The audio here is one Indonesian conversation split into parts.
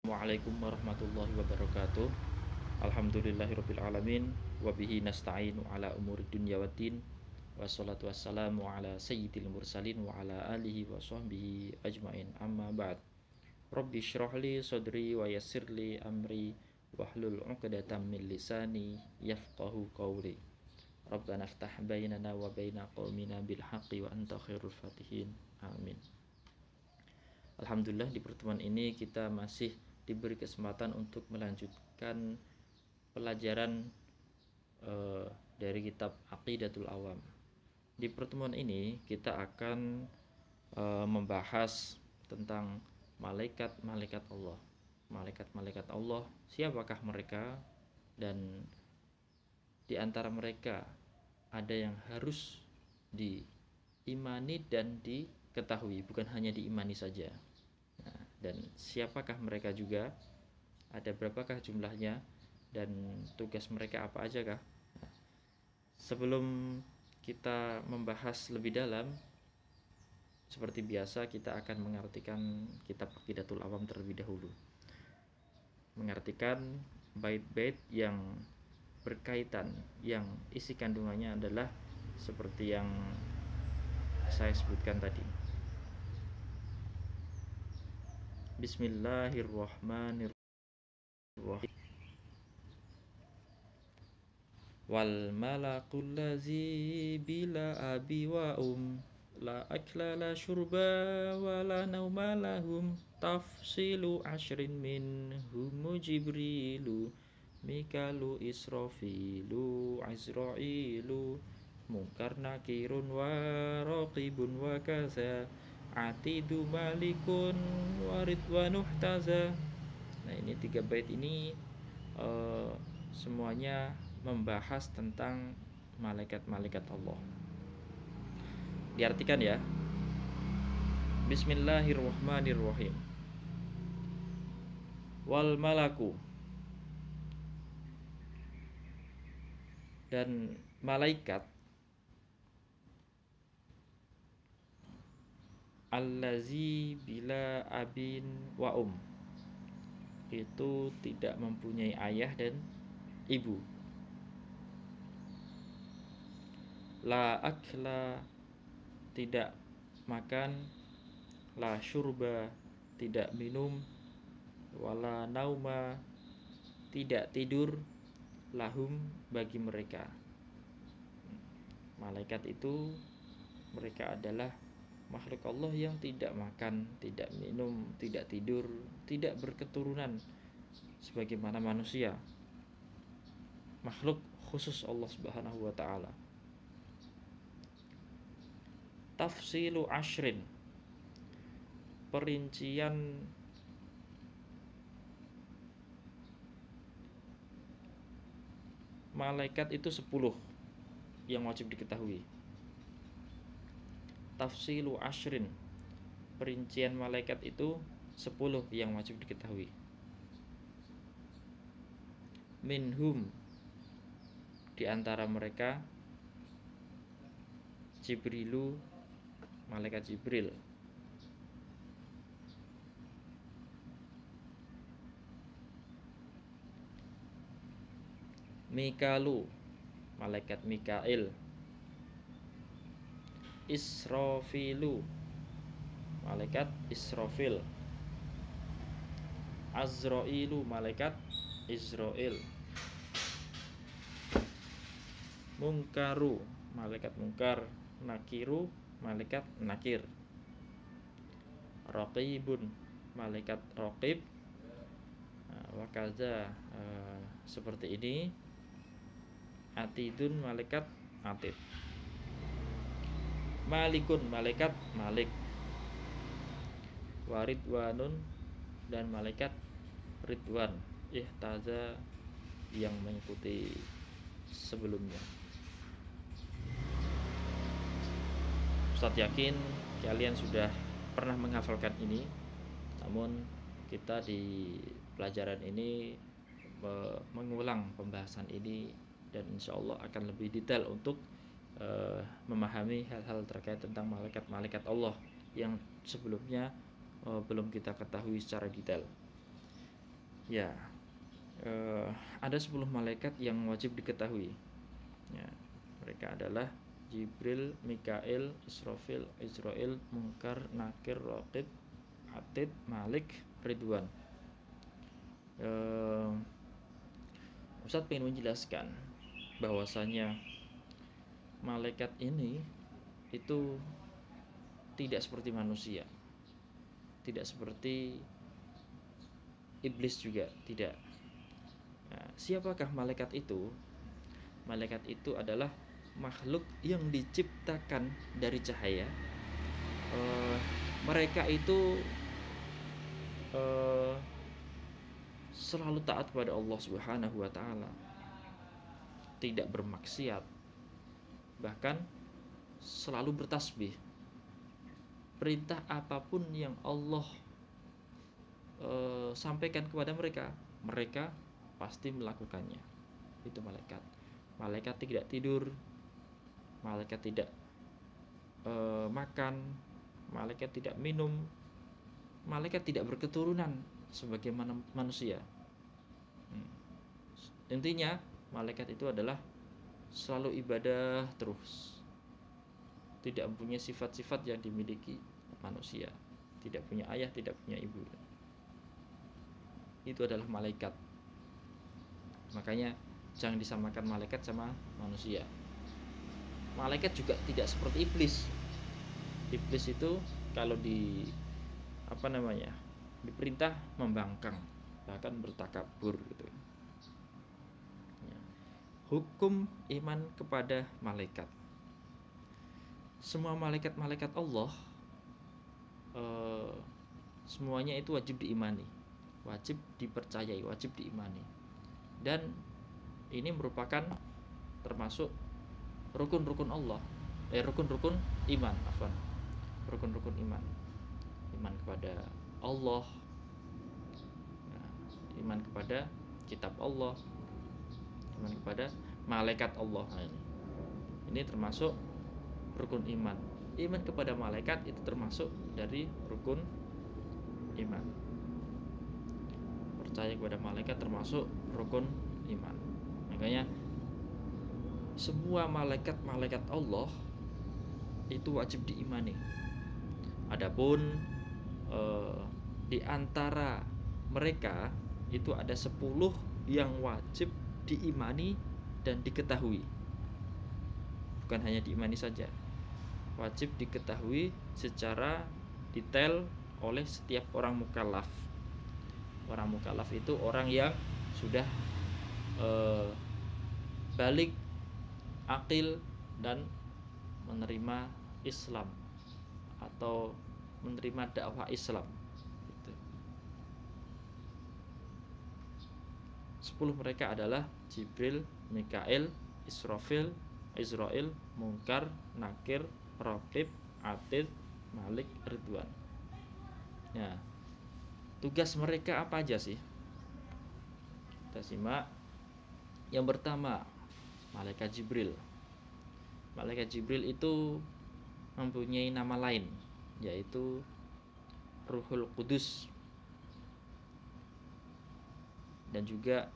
Assalamualaikum warahmatullahi wabarakatuh. Alhamdulillahirabbil alamin wa bihi nasta'inu ala umuri dunya waddin. Wassalatu wassalamu ala sayyidil mursalin wa ala alihi wa sahbihi ajmain. Amma ba'd. Rabbi shrah li sadri wa yassir li amri wahlul 'uqdatam min lisani yafqahu qawli. Rabbana iftah bainana wa baina qaumina bil haqqi wa anta khairul fatihin. Amin. Alhamdulillah, di pertemuan ini kita masih diberi kesempatan untuk melanjutkan pelajaran dari kitab Aqidatul Awam. Di pertemuan ini kita akan membahas tentang malaikat-malaikat Allah. Malaikat-malaikat Allah, siapakah mereka, dan di antara mereka ada yang harus diimani dan diketahui, bukan hanya diimani saja. Nah, dan siapakah mereka juga, ada berapakah jumlahnya, dan tugas mereka apa aja kah? Nah, sebelum kita membahas lebih dalam, seperti biasa kita akan mengartikan kitab Aqidatul Awam terlebih dahulu. Mengartikan bait-bait yang berkaitan, yang isi kandungannya adalah seperti yang saya sebutkan tadi. Bismillahirrahmanirrahim. Wal malakul ladzi bila abi wa la akla la syurba wa la nauma lahum tafsilu ashrin minhum jibrilu mikalu israfilu azrailu munkar nakirun wa raqibun wa kaza atidu malikun wa ridwanuh taza. Nah, ini 3 bait ini semuanya membahas tentang malaikat-malaikat Allah. Diartikan ya. Bismillahirrahmanirrahim. Wal malaku, dan malaikat, allazi bila abin wa itu tidak mempunyai ayah dan ibu. La akla, tidak makan. La syurba, tidak minum. Wala nauma, tidak tidur. Lahum, bagi mereka. Malaikat itu, mereka adalah makhluk Allah yang tidak makan, tidak minum, tidak tidur, tidak berketurunan sebagaimana manusia. Makhluk khusus Allah Subhanahu wa taala. Tafsilu ashrin, perincian malaikat itu 10 yang wajib diketahui. Tafsilu ashrin, perincian malaikat itu 10 yang wajib diketahui. Minhum, di antara mereka, Jibrilu, malaikat Jibril. Mikalu, malaikat Mikail. Israfilu, malaikat Israfil. Azrailu, malaikat Israel. Mungkaru, malaikat Mungkar. Nakiru, malaikat Nakir. Raqibun, malaikat Raqib. Wakaza, seperti ini. Atidun, malaikat Atid. Malikun, malaikat Malik. Waridwanun, dan malaikat Ridwan. Ihtaza, yang mengikuti sebelumnya. Ustadz yakin kalian sudah pernah menghafalkan ini, namun kita di pelajaran ini mengulang pembahasan ini, dan insya Allah akan lebih detail untuk memahami hal-hal terkait tentang malaikat-malaikat Allah yang sebelumnya belum kita ketahui secara detail. Ya, ada 10 malaikat yang wajib diketahui. Ya, mereka adalah Jibril, Mikail, Israfil, Israel, Munkar, Nakir, Raqib, Atid, Malik, Ridwan. Eh, Ustadz ingin menjelaskan bahwasanya malaikat ini itu tidak seperti manusia, tidak seperti iblis juga, tidak. Nah, siapakah malaikat itu? Malaikat itu adalah makhluk yang diciptakan dari cahaya. Eh, Mereka itu eh, selalu taat kepada Allah Subhanahu wa taala, tidak bermaksiat, bahkan selalu bertasbih. Perintah apapun yang Allah sampaikan kepada mereka, mereka pasti melakukannya. Itu malaikat. Malaikat tidak tidur, malaikat tidak makan, malaikat tidak minum, malaikat tidak berketurunan sebagaimana manusia. Intinya malaikat itu adalah selalu ibadah terus, tidak punya sifat-sifat yang dimiliki manusia, tidak punya ayah, tidak punya ibu. Itu adalah malaikat. Makanya jangan disamakan malaikat sama manusia. Malaikat juga tidak seperti iblis. Iblis itu kalau diperintah membangkang, bahkan bertakabur gitu. Hukum iman kepada malaikat. Semua malaikat-malaikat Allah semuanya itu wajib diimani, wajib dipercayai, wajib diimani. Dan ini merupakan termasuk rukun-rukun Allah, rukun-rukun iman, rukun-rukun iman. Iman kepada Allah, iman kepada kitab Allah, iman kepada malaikat Allah. Ini termasuk rukun iman. Iman kepada malaikat itu termasuk dari rukun iman. Percaya kepada malaikat termasuk rukun iman. Makanya semua malaikat-malaikat Allah itu wajib diimani. Adapun di antara mereka itu ada 10 yang wajib diimani dan diketahui. Bukan hanya diimani saja, wajib diketahui secara detail oleh setiap orang mukallaf. Orang mukallaf itu orang yang sudah balik akil dan menerima Islam atau menerima dakwah Islam. 10 mereka adalah Jibril, Mikail, Israfil, Israel, Munkar, Nakir, Raqib, Atid, Malik, Ridwan. Ya, tugas mereka apa aja sih? Kita simak. Yang pertama, malaikat Jibril. Malaikat Jibril itu mempunyai nama lain, yaitu Ruhul Qudus, dan juga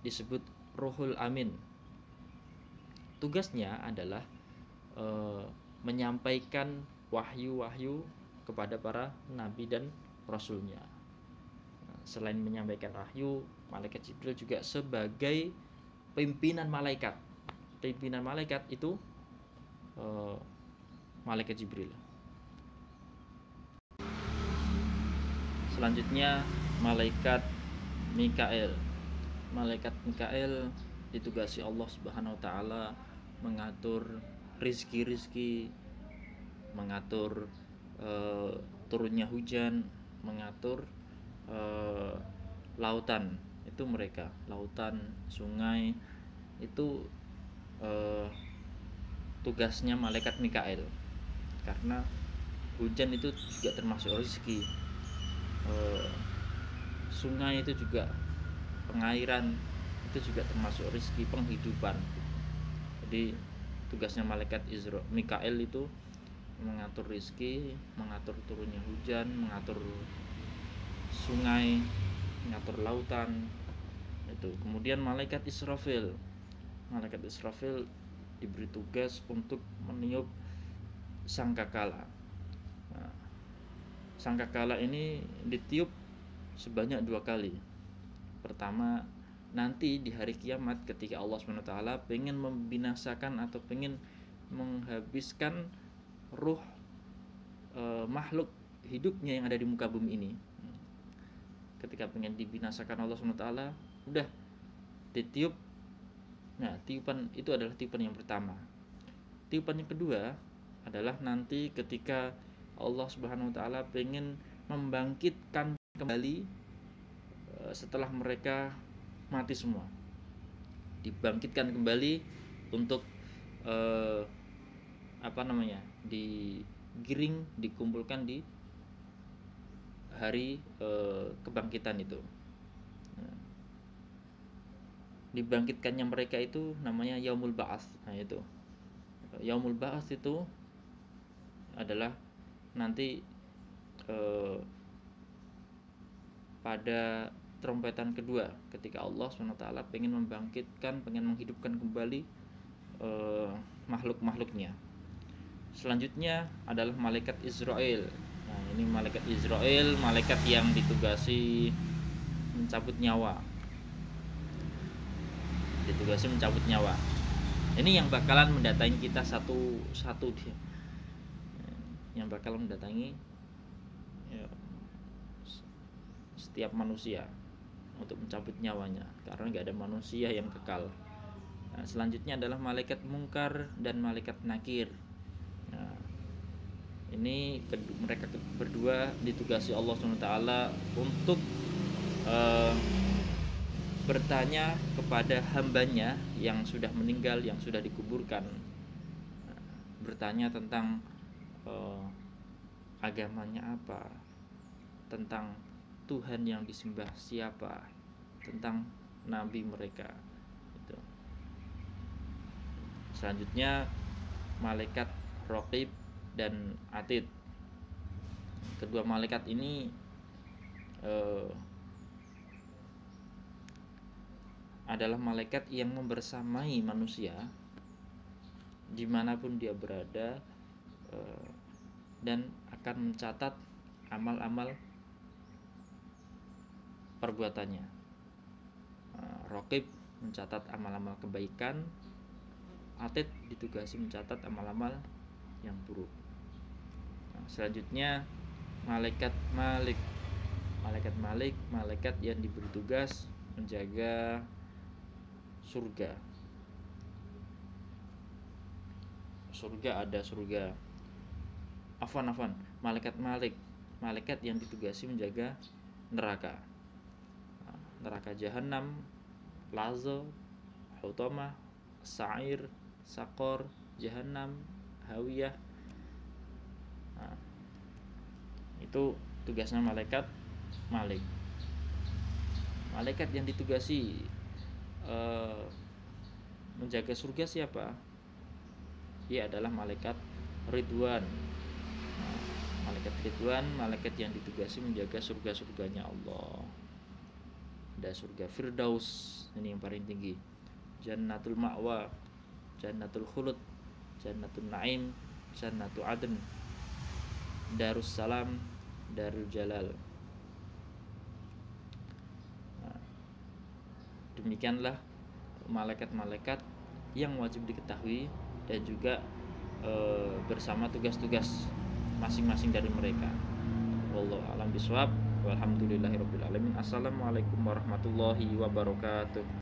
disebut Ruhul Amin. Tugasnya adalah menyampaikan wahyu-wahyu kepada para nabi dan rasulnya. Selain menyampaikan wahyu, malaikat Jibril juga sebagai pimpinan malaikat. Pimpinan malaikat itu malaikat Jibril. Selanjutnya malaikat Mikail. Malaikat Mikail ditugasi Allah Subhanahu wa taala mengatur rizki-rizki, mengatur turunnya hujan, mengatur lautan. Itu mereka, lautan, sungai, itu tugasnya malaikat Mikail. Karena hujan itu juga termasuk rezeki, sungai itu juga, pengairan itu juga termasuk rezeki, penghidupan. Jadi tugasnya malaikat Mikail itu mengatur rezeki, mengatur turunnya hujan, mengatur sungai, ngatur lautan itu. Kemudian malaikat Israfil diberi tugas untuk meniup sangkakala. Nah, sangkakala ini ditiup sebanyak 2 kali. Pertama, nanti di hari kiamat ketika Allah SWT pengen membinasakan atau pengen menghabiskan ruh makhluk hidupnya yang ada di muka bumi ini. Ketika pengen dibinasakan Allah SWT, udah ditiup. Nah, tiupan itu adalah tiupan yang pertama. Tiupan yang kedua adalah nanti ketika Allah Subhanahu wa taala pengen membangkitkan kembali setelah mereka mati semua. Dibangkitkan kembali untuk digiring, dikumpulkan di hari kebangkitan itu. Dibangkitkannya mereka itu namanya Yaumul Ba'ats. Nah, itu Yaumul Ba'ats itu adalah nanti pada trompetan kedua ketika Allah SWT pengen membangkitkan, pengen menghidupkan kembali makhluk-makhluknya. Selanjutnya adalah malaikat Israel. Nah, ini malaikat Israel, malaikat yang ditugasi mencabut nyawa. Ini yang bakalan mendatangi kita satu-satu dia. Yang bakalan mendatangi setiap manusia untuk mencabut nyawanya, karena nggak ada manusia yang kekal. Nah, selanjutnya adalah malaikat mungkar dan malaikat nakir. Nah, ini mereka berdua ditugasi Allah SWT untuk bertanya kepada hambanya yang sudah meninggal, yang sudah dikuburkan. Nah, bertanya tentang agamanya apa, tentang Tuhan yang disembah siapa, tentang nabi mereka itu. Selanjutnya malaikat Raqib dan Atid. Kedua malaikat ini adalah malaikat yang membersamai manusia dimanapun dia berada, dan akan mencatat amal-amal perbuatannya. Raqib mencatat amal-amal kebaikan, Atid ditugasi mencatat amal-amal yang buruk. Nah, selanjutnya malaikat Malik. Malaikat yang diberi tugas menjaga surga. Malaikat yang ditugasi menjaga neraka. Neraka Jahanam, Lazo, Hutamah, Sa'ir, Sakor, Jahanam, Hawiyah. Nah, itu tugasnya malaikat Malik. Malaikat yang ditugasi menjaga surga siapa? Dia adalah malaikat Ridwan. Nah, malaikat Ridwan, malaikat yang ditugasi menjaga surga-surganya Allah. Ada surga Firdaus, ini yang paling tinggi. Jannatul Ma'wa, Jannatul Khulud, Jannatul Naim, Jannatul Adn, Darussalam, Darul Jalal. Nah, demikianlah malaikat-malaikat yang wajib diketahui dan juga bersama tugas-tugas masing-masing dari mereka. Wallahu a'lam bishawab. Walhamdulillahirabbil alamin. Assalamualaikum warahmatullahi wabarakatuh.